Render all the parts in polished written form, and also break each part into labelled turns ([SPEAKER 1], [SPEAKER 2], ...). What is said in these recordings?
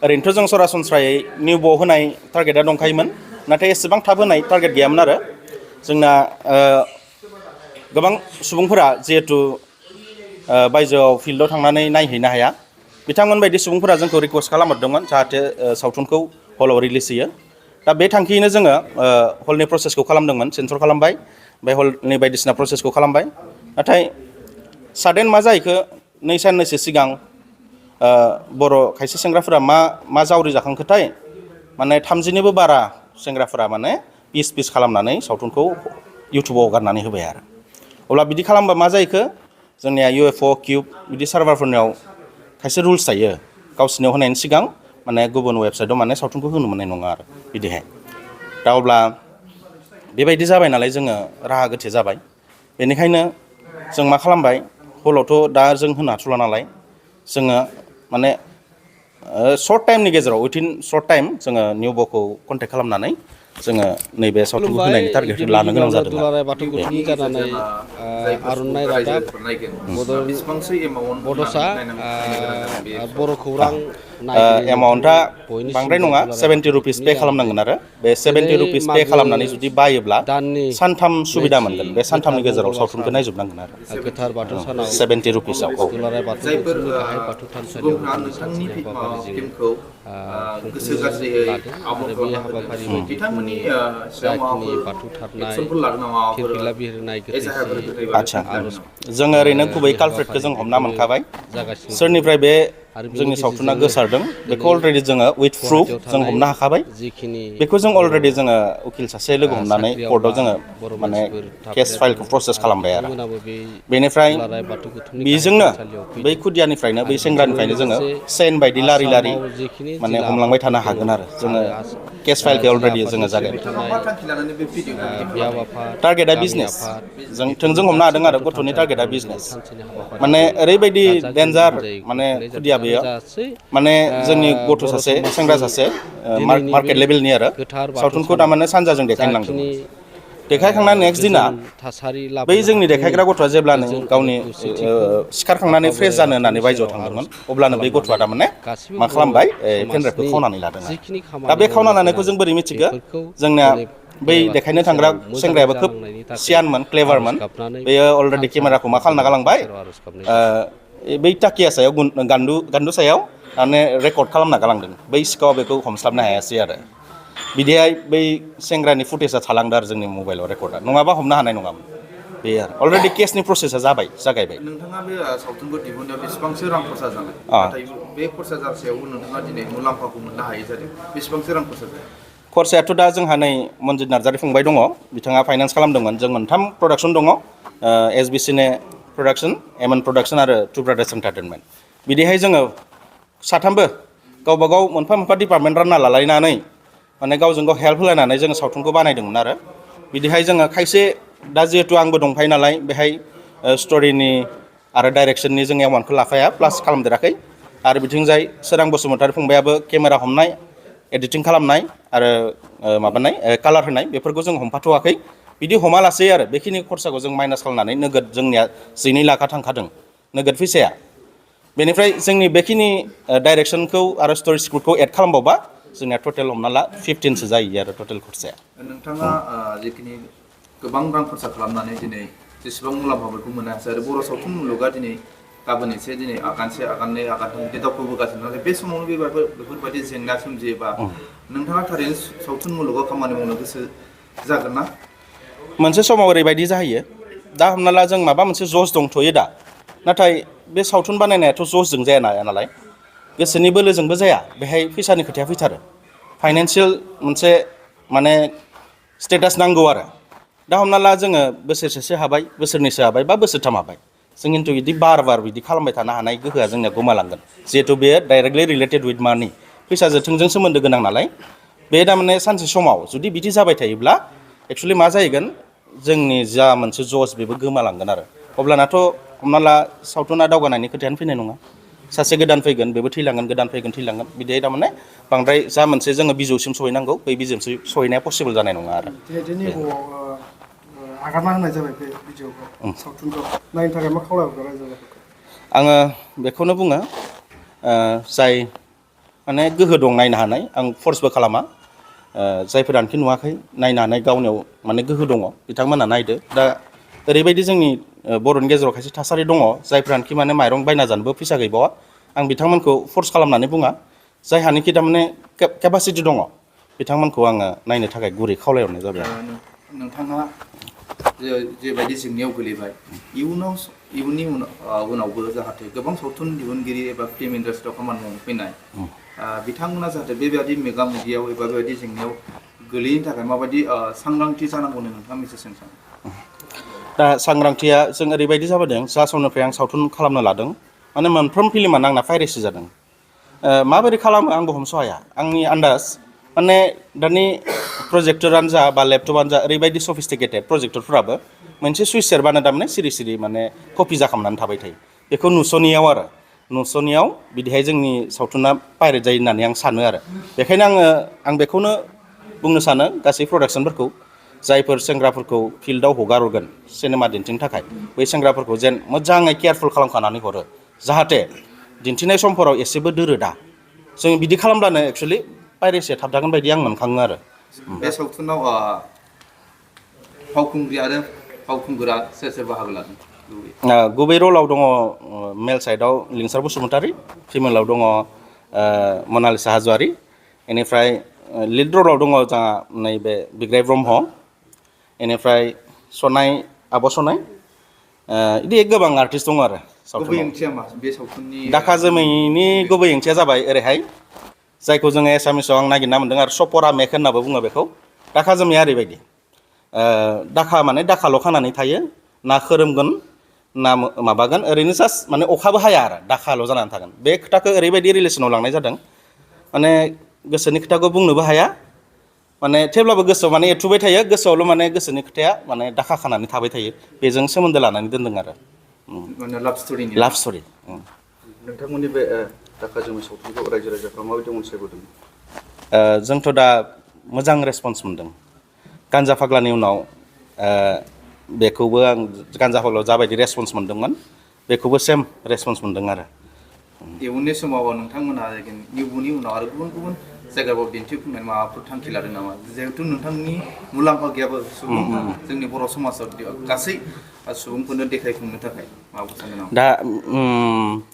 [SPEAKER 1] ओरैनोथ' जों सरासनस्रायै निउब'आव होनाय टारगेटआ दंखायोमोन नाथाय एसेबां थाब होनाय टारगेट गैयामोन आरो जोंना गोबां सुबुंफोरा जिहेथु बायजोआव फिल्डआव थांनानै नायहैनो हाया बिथांमोन बायदि सुबुंफोरा जोंखौ रिक्वेस्ट खालामहरदोंमोन जाहाथे सावथुनखौ हलाव रिलिज होयो दा बे थांखियैनो जोङो हलनि प्रसेसखौ खालामदोंमोन सेन्सर खालामबाय बे हलनि बायदिसिना प्रसेसखौ खालामबाय नाथाय साडेन मा जाहैखो 2 साननैसो सिगां बर' खायसे सेंग्राफोरा मा जावरि जाखांखोथाय माने 30निबो बारा सेंग्राफोरा माने पिस खालामनानै सावथुनखौ इउटुबाव हगारनानै होबाय आरो अब्ला बिदि खालामबा मा जाहैखो जोंनिया UFO किउब बिदि सार्भारफोरनियाव खायसे रुल्स थायो गावसिनियाव होनायनि सिगां माने गुबुन वेबसाइटआव माने सावथुनखौ होनो मोननाय नङा आरो बिदिहाय दा अब्ला बेबायदि जाबाय नालाय जोङो राहा गोथे जाबाय बेनिखायनो जों मा खालामबाय हलावथ' दा जों होनो हाथ'ला नालाय जोङो माने सर्ट टाइमनि गेजेराव उइथिन सर्ट टाइम जोङो निउब'खौ कन्टेक्ट खालामनानै जोङो नैबे सावथुनखौ
[SPEAKER 2] खुलुमबाय
[SPEAKER 1] होनायनि टारगेटखौ
[SPEAKER 2] गिबि
[SPEAKER 1] लानो गोनां
[SPEAKER 2] गिबियावनो
[SPEAKER 1] जादों
[SPEAKER 2] दुलाराय बाथौ गौथुमनि जानानै आर'नाइ रादाब बड'सा बर' खौरां नायगिरि
[SPEAKER 1] एमाउन्टआ
[SPEAKER 2] नोंथां
[SPEAKER 1] बांद्राय
[SPEAKER 2] बयनिसिमबो
[SPEAKER 1] नङा
[SPEAKER 2] दुलाराय बाथौ
[SPEAKER 1] 70 रुपिस
[SPEAKER 2] गौथुमनि
[SPEAKER 1] पे
[SPEAKER 2] जानानै
[SPEAKER 1] खालामनांगोन आरो बे
[SPEAKER 2] दिनै
[SPEAKER 1] 70 रुपिस पे
[SPEAKER 2] मागो
[SPEAKER 1] खालामनानै जुदि बायोब्ला
[SPEAKER 2] दाननि
[SPEAKER 1] सानथाम सुबिदा
[SPEAKER 2] नैथि
[SPEAKER 1] मोनगोन बे
[SPEAKER 2] गोथार
[SPEAKER 1] सानथामनि गेजेराव
[SPEAKER 2] मंगलबार
[SPEAKER 1] सावथुनखौ
[SPEAKER 2] सान
[SPEAKER 1] नायजोबनांगोन आरो
[SPEAKER 2] गोथार बाथौ सानाव
[SPEAKER 1] 70 रुपिसाव औ
[SPEAKER 2] दुलाराय बाथौ गौथुमनि गाहाय बाथौ थानसालियाव दिनै सानसेनि हाबाफारि जोङो खुंफुंनो लादों आरो बे हाबाफारि बायदि फुंनि जाखिनि बाथौ थारनाय फिरफिला बिरहोनाय गोथैसि
[SPEAKER 1] आदसा
[SPEAKER 2] आर'ज
[SPEAKER 1] जोङो ओरैनो गुबै
[SPEAKER 2] बे
[SPEAKER 1] कालप्रेटखौ
[SPEAKER 2] हाबाफारि
[SPEAKER 1] जों हमना
[SPEAKER 2] बेफोरो
[SPEAKER 1] मोनखाबाय
[SPEAKER 2] जागासिनो दङ
[SPEAKER 1] सोरनिफ्राय बे
[SPEAKER 2] आरो बिनि
[SPEAKER 1] जोंनि सावथुना
[SPEAKER 2] गेजेरजोंनो
[SPEAKER 1] गोसारदों बेखौ
[SPEAKER 2] दिनै
[SPEAKER 1] अलरेडि जोङो उइथ प्रुफ
[SPEAKER 2] गुवाहाटियाव
[SPEAKER 1] जों
[SPEAKER 2] थानाय
[SPEAKER 1] हमनो हाखाबाय
[SPEAKER 2] जिखिनि
[SPEAKER 1] बेखौ जों
[SPEAKER 2] बर'
[SPEAKER 1] अलरेडि जोङो उकिल सासे लोगो हमनानै कर्टआव
[SPEAKER 2] साख्रिआवला
[SPEAKER 1] जोङो
[SPEAKER 2] बर'
[SPEAKER 1] माने
[SPEAKER 2] मानसिफोर
[SPEAKER 1] केस
[SPEAKER 2] थाफादेरदों
[SPEAKER 1] फाइलखौ प्रसेस
[SPEAKER 2] आरो
[SPEAKER 1] खालामबाय आरो
[SPEAKER 2] बिथांमोनाबो बे
[SPEAKER 1] बेनिफ्राय
[SPEAKER 2] दुलाराय बाथौ गौथुमनि गाहाय
[SPEAKER 1] बेजोंनो
[SPEAKER 2] थानसालियाव
[SPEAKER 1] बै
[SPEAKER 2] फैदों
[SPEAKER 1] खुदियानिफ्रायनो बै
[SPEAKER 2] आरो बेजोंनो
[SPEAKER 1] सेंग्रानिफ्रायनो जोङो
[SPEAKER 2] लोगोसे
[SPEAKER 1] सेन बायदि लारि लारि
[SPEAKER 2] आसामाव जिखिनि
[SPEAKER 1] माने
[SPEAKER 2] जिल्ला
[SPEAKER 1] हमलांबाय
[SPEAKER 2] आफादफोर
[SPEAKER 1] थानो
[SPEAKER 2] दङ
[SPEAKER 1] हागोन आरो जोङो
[SPEAKER 2] आरो
[SPEAKER 1] केस फाइलखौ
[SPEAKER 2] जिल्ला
[SPEAKER 1] अलरेडि
[SPEAKER 2] आफादनि
[SPEAKER 1] जोङो
[SPEAKER 2] सिङाव
[SPEAKER 1] जागायबाय
[SPEAKER 2] थानाय बियाव आफाद
[SPEAKER 1] टारगेटआ
[SPEAKER 2] गामि
[SPEAKER 1] बिजनेस
[SPEAKER 2] आफाद
[SPEAKER 1] जों
[SPEAKER 2] बेफोरनि
[SPEAKER 1] थोंजों हमनो
[SPEAKER 2] गासै
[SPEAKER 1] हादों आरो
[SPEAKER 2] बाथौ
[SPEAKER 1] गथ'नि टारगेटआ
[SPEAKER 2] थानसालिफोरावनो दिनै
[SPEAKER 1] बिजनेस
[SPEAKER 2] सानसेनि
[SPEAKER 1] माने
[SPEAKER 2] हाबाफारिखौ
[SPEAKER 1] ओरैबायदि
[SPEAKER 2] गाजा
[SPEAKER 1] डेन्जार
[SPEAKER 2] गोमजायै
[SPEAKER 1] माने
[SPEAKER 2] खुंफुंनाय जादों
[SPEAKER 1] खुदिया
[SPEAKER 2] आरो
[SPEAKER 1] बेयो
[SPEAKER 2] गासै
[SPEAKER 1] माने जोंनि गथ'
[SPEAKER 2] बर'
[SPEAKER 1] सासे सेंग्रा
[SPEAKER 2] समाजनि
[SPEAKER 1] सासे
[SPEAKER 2] दिनैनि बे
[SPEAKER 1] मार्केट लेभेलनि आरो
[SPEAKER 2] गोथार बाथौ
[SPEAKER 1] सावथुनखौ
[SPEAKER 2] सानाव
[SPEAKER 1] थारमाने सानजाजों देखायलांदोंमोन
[SPEAKER 2] जाखिनि
[SPEAKER 1] देखायखांनानै नेक्स्ट दिना
[SPEAKER 2] गोजोन थासारि
[SPEAKER 1] बै
[SPEAKER 2] लाबोनो
[SPEAKER 1] जोंनि
[SPEAKER 2] हाथोंनि
[SPEAKER 1] देखायग्रा गथ'आ जेब्लानो
[SPEAKER 2] गोजोन आरो
[SPEAKER 1] गावनि
[SPEAKER 2] खौसेथिखौ
[SPEAKER 1] सिखारखांनानै
[SPEAKER 2] आफा
[SPEAKER 1] फ्रेस
[SPEAKER 2] बोराइ
[SPEAKER 1] जानो
[SPEAKER 2] बाथौनि
[SPEAKER 1] होननानै बायजोआव
[SPEAKER 2] सेराव आर'ज
[SPEAKER 1] थांदोंमोन अब्लानो बै गथ'आ
[SPEAKER 2] खालामनानै
[SPEAKER 1] थारमाने
[SPEAKER 2] गासिबो
[SPEAKER 1] मा
[SPEAKER 2] बर'
[SPEAKER 1] खालामबाय पेनड्राइभखौ
[SPEAKER 2] समाजनि
[SPEAKER 1] खावनानै लादों आरो
[SPEAKER 2] जिखिनि
[SPEAKER 1] दा
[SPEAKER 2] खामानि
[SPEAKER 1] बे खावना
[SPEAKER 2] मावनो
[SPEAKER 1] लानायखौ
[SPEAKER 2] गोनां
[SPEAKER 1] जों बोरै मिथिगौ
[SPEAKER 2] बेफोरखौ
[SPEAKER 1] जोंनिया
[SPEAKER 2] दिनै
[SPEAKER 1] बै
[SPEAKER 2] बोराइ
[SPEAKER 1] देखायनो
[SPEAKER 2] बाथौनि
[SPEAKER 1] थांग्रा
[SPEAKER 2] सेराव मोजाङै
[SPEAKER 1] सेंग्रायाबो खोब
[SPEAKER 2] जालांनायनि थाखाय
[SPEAKER 1] सियानमोन
[SPEAKER 2] आर'ज
[SPEAKER 1] क्लेभारमोन
[SPEAKER 2] गाबनानै
[SPEAKER 1] बेयो अलरेडि केमेराखौ मा
[SPEAKER 2] थानसालिखौ
[SPEAKER 1] खालामना
[SPEAKER 2] बोराइ बाथौनि
[SPEAKER 1] गालांबाय
[SPEAKER 2] सेराव आर'ज गाबनाय जादों
[SPEAKER 1] बै टाकिया सायाव गान्दु सायाव माने रेकर्ड खालामना गालांदों बै सिखावा बेखौ हमस्लाबनो हायासै आरो बिदिहाय बै सेंग्रानि फुटेजआ थालांदों आरो जोंनि मबाइलाव रेकर्डआ नङाबा हमनो हानाय नङामोन बे आरो अलरेडि केसनि प्रसेसा जागायबाय
[SPEAKER 3] नोंथाङा बे सावथुनखौ दिहुननायाव बेसेबांसो रां खरसा जानाय
[SPEAKER 1] अ
[SPEAKER 3] नाथाय बे खरसा जासेयावबो नोंथाङा दिनै मुलाम्फाखौ मोननो हायै जादों बेसेबांसो रां खरसा जायो
[SPEAKER 1] खरसायाथ' दा जोंहा नै मनजित नार्जारि फंबाय दङ बिथाङा फाइनान्स खालामदोंमोन जों मोनथाम प्रडाक्सन दङ SBCने प्रडाक्सन एमएन प्रडाक्सन आरो टु ब्रादार्स एन्टारटेनमेन्ट बिदिहाय जोङो साथामबो गावबा गाव मोनफा मोनफा डिपार्टमेन्ट रानना लालायनानै माने गावजों गाव हेल्प होलायनानै जोङो सावथुनखौ बानायदोंमोन आरो बिदिहाय जोङो खायसे दा जिहेतु आंबो दंफायो नालाय बेहाय स्ट'रिनि आरो डाइरेक्सननि जों एमाउन्टखौ लाफाया प्लास खालामदेराखै आरो बिथिंजाय सोरां बसुमतारी फंबायाबो केमेरा हमनाय एडिटिं खालामनाय आरो माबानाय कालार होनाय बेफोरखौ जों हमफाथ'वाखै बिदि हमालासै आरो बेखिनि खरसाखौ जों माइनास खालामनानै नोगोद जोंनिया 2 लाखा थांखादों नोगोद फैसाया बेनिफ्राय जोंनि बेखिनि डाइरेक्सनखौ आरो स्ट'रि स्क्रिप्टखौ एड खालामबावबा जोंनिया टटेल हमना ला 15सो जायो आरो टटेल खरसाया
[SPEAKER 3] नोंथाङा जिखिनि गोबां रां खरसा खालामनानै दिनै जेसेबां मुलाम्फाफोरखौ मोननो हासै आरो बर' सावथुन मुलुगा दिनै गाबोन एसे दिनै आगानसे आगाननै आगानथाम दावखोबोगासिनो नाथाय बे समावनो बेफोरबायदि जेंना सोमजियोबा नोंथाङा थारैनो सावथुन मुलुगाव खामानि मावनो गोसो जागोन ना
[SPEAKER 1] मोनसे समाव ओरैबायदि जाहैयो दा हमना ला जों माबा मोनसे जस दंथ'यो दा नाथाय बे सावथुन बानायनायाथ' जसजों जाया नालाय गोसोनि बोलोजोंबो जाया बेहाय फैसानि खोथाया फैथारो फाइनान्सियेल मोनसे माने स्टेटास नांगौ आरो दा हमना ला जोङो बोसोरसेसो हाबाय बोसोरनैसो हाबाय बा बोसोरथाम हाबाय जों खिन्थु बिदि बार बिदि खालामबाय थानो हानाय गोहोआ जोंनिया गोमालांगोन जिहेथु बेयो डाइरेक्टलि रिलेटेड उइथ मानि फैसाजों थोंजों सोमोन्दो गोनां नालाय बे थारमाने सानसे समाव जुदि बिदि जाबाय थायोब्ला एक्सुवेलि मा जाहैगोन जोंनि जा मोनसे जस बेबो गोमालांगोन आरो अब्लानाथ' हमना ला सावथुना दावगानायनि खोथायानो फैनाय नङा सासे गोदान फैगोन बेबो थैलांगोन गोदान फैगोन थैलांगोन बिदि थारमाने बांद्राय जा मोनसे जोङो बिजौसिम सहैनांगौ बै बिजौसिम सहैनाया पसिबोल जानाय नङा आरो
[SPEAKER 4] आगारना होनाय जाबाय बे भिडिअखौ सावथुनखौ नायनो थाखाय मा खावलायहरगोन रायजो राजाफोरखौ
[SPEAKER 1] आङो बेखौनो बुङो जाय माने गोहो दं नायनो हानाय आं फर्सबो खालामा जायफोरानोखि नुवाखै नायनो हानाय गावनियाव माने गोहो दङ बिथांमोना नायदो दा ओरैबायदि जोंनि बर'नि गेजेराव खायसे थासारि दङ जायफ्रानोखि माने माइरं बायना जानोबो फैसा गैबावा आं बिथांमोनखौ फर्स खालामनानै बुङा जायहानिखि थारमाने केपासिटि दङ बिथांमोनखौ आङो नायनो थाखाय गुरै खावलायहरनाय जाबाय
[SPEAKER 3] नोंथाङा जेबायदि जेंनायाव गोलैबाय इयुननि उनावबो जाहाथे गोबां सावथुन दिहुनगिरि एबा फिल्म इन्डास्ट्रियाव खामानि मावनो फैनाय बिथांमोना जाहाथे बेबायदि मोगा मोगियाव एबा बेबायदि जेंनायाव गोलैयैनि थाखाय माबायदि सांग्रांथि जानांगौ नोंथाङा मेसेज होनो सानो
[SPEAKER 1] दा सांग्रांथिया जों ओरैबायदि जाबोदों जा समनिफ्राय आं सावथुन खालामनो लादों माने मोनफ्रोम फिल्मानो आंना पाइरेसि जादों माबोरै खालामो आंबो हमस' हाया आंनि आन्दाज माने दानि प्रजेक्टरानो जा बा लेपटपानो जा ओरैबायदि सफिस्टिकेटेड प्रजेक्टरफोराबो मोनसे सुइच सेरबानो थारमाने सिरि सिरि माने कपि जाखांनानै थाबाय थायो बेखौ नुस'नियाव बिदिहाय जोंनि सावथुना पाइरेट जायो होननानै आं सानो आरो बेखायनो आं बेखौनो बुंनो सानो गासै प्रडाक्सनफोरखौ जायफोर सेंग्राफोरखौ फिल्डआव हगारहरगोन सिनेमा दिन्थिनो थाखाय बै सेंग्राफोरखौ जेन मोजाङै केयारफुल खालामखानानै हरो जाहाथे दिन्थिनाय समफोराव एसेबो दोरोदा जों बिदि खालामब्लानो एक्सुवेलि पाइरेसिया थाबथागोन बायदि आं मोनखाङो आरो
[SPEAKER 3] बे सावथुनाव फावखुंग्रि आरो फावखुंगुरा सोर बाहागो लादों
[SPEAKER 1] गुबै रलाव दङ मेल साइडआव लिंसार बसुमतारी फिमेलाव दङ मनालिसा हाज'वारि बेनिफ्राय लिड रलाव दङ जोंहा नैबे बिग्राय ब्रह्म बेनिफ्राय आब' सनाय बिदि गोबां आर्टिस्ट दङ आरो
[SPEAKER 3] गुबै ओंथिया मा बे सावथुननि
[SPEAKER 1] दाखा जोमैनि गुबै ओंथिया जाबाय ओरैहाय जायखौ जोङो एसामिसाव आं नागिरना मोन्दों आरो सपरा मेक होननाबो बुङो बेखौ दाखा जोमैया ओरैबायदि दाखा माने दाखाल' खानानै थायो ना खोरोमगोन ना माबागोन ओरैनो जास्ट माने अखाबो हाया आरो दाखाल' जानानै थागोन बे खोथाखौ ओरैबायदि रिलेसनाव लांनाय जादों माने गोसोनि खोथाखौ बुंनोबो हाया माने थेवब्लाबो गोसोआव माने एरथुबाय थायो गोसोआवल' माने गोसोनि खोथाया माने दाखा खानानै थाबाय थायो बेजों सोमोन्दो लानानै दोनदों आरो
[SPEAKER 3] लाभ
[SPEAKER 1] स्ट'रि
[SPEAKER 3] नोंथांमोननि बे दाखा जोमै सावथुनखौ रायजो राजाफ्रा माबायदि अनसायबोदों
[SPEAKER 1] जोंथ' दा मोजां रेसपन्स मोनदों गान्जा फाग्लानि उनाव बेखौबो आं गान्जा फाग्लायाव जाबायदि रेसपन्स मोनदोंमोन बेखौबो सेम रेसपन्स मोनदों आरो
[SPEAKER 3] इयुननि समाव नोंथांमोनहा इयुननि उनाव आरो गुबुन गुबुन जायगायाव दिन्थिफुंनाय माबाफोर थांखि लादों नामा जिहेथु नोंथांनि मुलाम्फा गैयाबो सुबुं जोंनि बर' समाजाव गासै सुबुंफोरनो देखायफुंनो थाखाय माबाफोर सानो नामा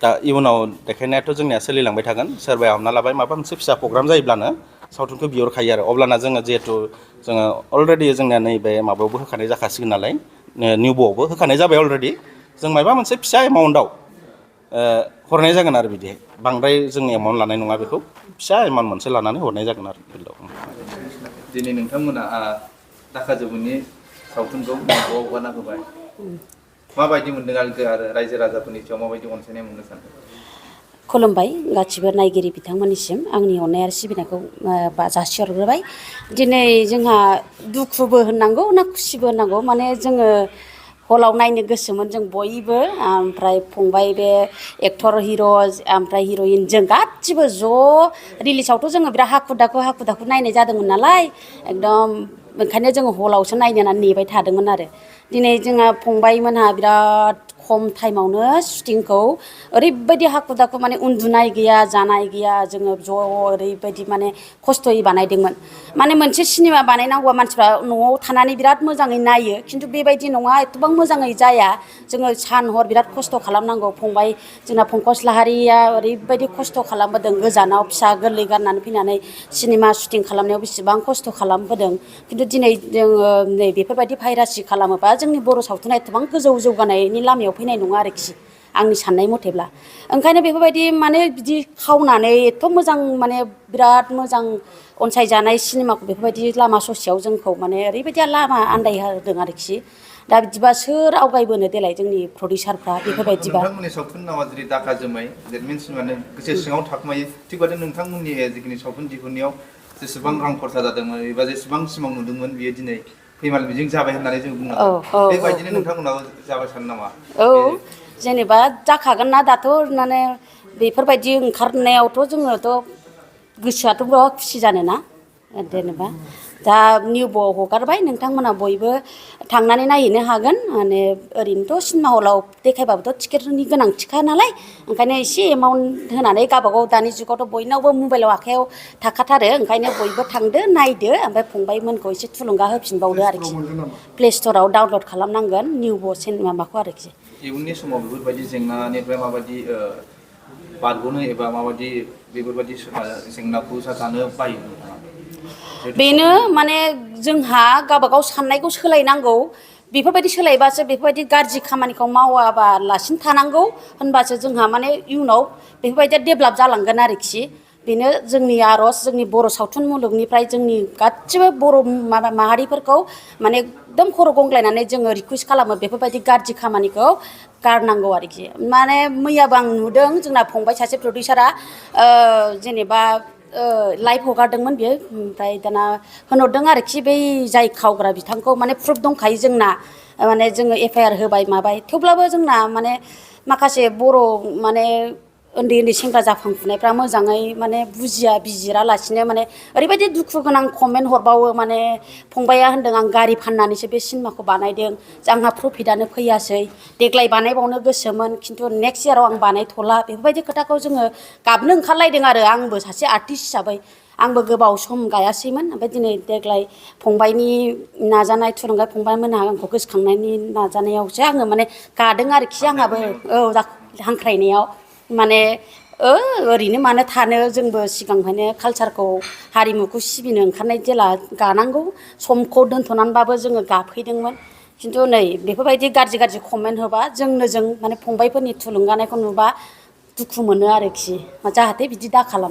[SPEAKER 1] दा इयुनाव देखायनायाथ' जोंनिया सोलिलांबाय थागोन सोरबाया हमना लाबाय माबा मोनसे फिसा प्रग्राम जायोब्लानो सावथुनखौ बिहरखायो आरो अब्लाना जोङो जिहेथु जोङो अलरेडि जोंनिया नैबे माबायावबो होखानाय जाखासिगोन नालाय निउब'आवबो होखानाय जाबाय अलरेडि जों माबा मोनसे फिसा एमाउन्टआव हरनाय जागोन आरो बिदि बांद्राय जों एमाउन्ट लानाय नङा बेखौ फिसा एमाउन्ट मोनसे लानानै हरनाय जागोन आरो फिल्डआव
[SPEAKER 3] दिनै नोंथांमोना दाखा जोमैनि सावथुनखौ निउब'आव हगारना होबाय माबायदि मोनदों आरो रायजो राजाफोरनि सायाव माबायदि अनसायनाय मोननो सानदों
[SPEAKER 4] खुलुमबाय गासिबो नायगिरि बिथांमोननिसिम आंनि अननाय आरो सिबिनायखौ जासिहरग्रोबाय दिनै जोंहा दुखुबो होननांगौ ना खुसिबो होननांगौ माने जोङो हलाव नायनो गोसोमोन जों बयबो ओमफ्राय फंबाय बे एक्टर हिर' ओमफ्राय हिर'इन जों गासिबो ज' रिलिसावथ' जोङो बिराद हाखु दाखु नायनाय जादोंमोन नालाय एकदम ओंखायनो जोङो हलावसो नायनो होननानै नेबाय थादोंमोन आरो दिनै जोंहा फंबायमोनहा बिराद खम टाइमावनो शुटिंखौ ओरैबायदि हाखु दाखु माने उन्दुनाय गैया जानाय गैया जोङो ज' ओरैबायदि माने खस्थ'यै बानायदोंमोन माने मोनसे सिनेमा बानायनांगौआ मानसिफ्रा न'आव थानानै बिराद मोजाङै नायो खिन्थु बेबायदि नङा एथबां मोजाङै जाया जोङो सान हर बिराद खस्थ' खालामनांगौ फंबाय जोंना पंकज लाहारिया ओरैबायदि खस्थ' खालामबोदों गोजानाव फिसा गोरलै गारनानै फैनानै सिनेमा शुटिं खालामनायाव बेसेबां खस्थ' खालामबोदों खिन्थु दिनै जोङो नै बेफोरबायदि भाइरासि खालामोबा जोंनि बर' सावथुना एथबां गोजौ जौगानायनि लामायाव फैनाय नङा आरोखि आंनि साननाय मथेब्ला ओंखायनो बेफोरबायदि माने बिदि खावनानै एथ' मोजां माने बिराद मोजां अनसायजानाय सिनेमाखौ बेफोरबायदि लामा ससेयाव जोंखौ माने ओरैबायदि लामा आन्दायहोदों आरोखि दा बिदिबा सोर आवगायबोनो देलाय जोंनि प्रडिउसारफ्रा बेफोरबायदिबा
[SPEAKER 3] नोंथांमोननि सावथुन नामा जुदि दाखा जोमै देट मिन्स माने गोसो सिङाव थाखुमायो थिग बादि नोंथांमोननि जिखिनि सावथुन दिहुननायाव जेसेबां रां खरसा जादोंमोन एबा जेसेबां सिमां नुदोंमोन बियो दिनै फैमाल मिजिं जाबाय होननानै जों बुंनांगोन बेबायदिनो नोंथांमोनाबो जाबाय सानो नामा
[SPEAKER 4] जेनेबा जाखागोन ना दाथ' माने बेफोरबायदि ओंखारनायावथ' जोङोथ' गोसोआथ' बिराद खुसि जानोना जेनेबा दा निउब'आव हगारबाय नोंथांमोना बयबो थांनानै नायहैनो हागोन माने ओरैनोथ' सिनेमा हलाव देखायबाबोथ' टिकेटनि गोनांथिखा नालाय ओंखायनो एसे एमाउन्ट होनानै गावबागाव दानि जुगावथ' बयनावबो मबाइलाव आखायाव थाखाथारो ओंखायनो बयबो थांदो नायदो ओमफ्राय फंबायमोनखौ एसे थुलुंगा होफिनबावदो आरोखि प्ले स्ट'राव डाउनलड खालामनांगोन निउब' माबाखौ आरोखि
[SPEAKER 3] इयुननि समाव बेफोरबायदि जेंनानिफ्राय माबायदि बारग'नो एबा माबायदि बेफोरबायदि जेंनाखौ जानो बायो नोंथाङा
[SPEAKER 4] बेनो माने जोंहा गावबागाव साननायखौ सोलायनांगौ बेफोरबायदि सोलायबासो बेफोरबायदि गाज्रि खामानिखौ मावाबालासिनो थानांगौ होनबासो जोंहा माने इयुनाव बेफोरबायदिया डेभेलप जालांगोन आरोखि बेनो जोंनि आर'ज जोंनि बर' सावथुन मुलुगनिफ्राय जोंनि गासिबो बर' माहारिफोरखौ माने एकदम खर' गंग्लायनानै जोङो रिकुवेस्ट खालामो बेफोरबायदि गाज्रि खामानिखौ गारनांगौ आरोखि माने मैयाबो आं नुदों जोंना फंबाय सासे प्रडिउसारा जेनेबा लाइभ हगारदोंमोन बियो ओमफ्राय दाना होनहरदों आरोखि बै जाय खावग्रा बिथांखौ माने प्रुफ दंखायो जोंना माने जोङो एफआइआर होबाय माबाय थेवब्लाबो जोंना माने माखासे बर' माने उन्दै उन्दै सेंग्रा जाखांफुनायफ्रा मोजाङै माने बुजिया बिजिरालासिनो माने ओरैबायदि दुखु गोनां कमेन्ट हरबावो माने फंबाया होनदों आं गारि फाननानैसो बे सिनेमाखौ बानायदों आंहा प्रफिटआनो फैयासै देग्लाय बानायबावनो गोसोमोन खिन्थु नेक्स्ट इयाराव आं बानायथ'ला बेफोरबायदि खोथाखौ जोङो गाबनो ओंखारलायदों आरो आंबो सासे आर्टिस्ट हिसाबै आंबो गोबाव सम गायासैमोन ओमफ्राय दिनै देग्लाय फंबायनि नाजानाय थुलुंगा फंबायमोनहा आंखौ गोसोखांनायनि नाजानायावसो आङो माने गादों आरोखि आंहाबो हांख्रायनायाव माने ओरैनो मानो थानो जोंबो सिगांनिफ्रायनो कालसारखौ हारिमुखौ सिबिनो ओंखारनाय जेला गानांगौ समखौ दोनथ'नानैबाबो जोङो गाफैदोंमोन खिन्थु नै बेफोरबायदि गाज्रि गाज्रि कमेन्ट होबा जों माने फंबायफोरनि थुलुंगानायखौ नुबा दुखु मोनो आरोखि जाहाथे बिदि दा खालाम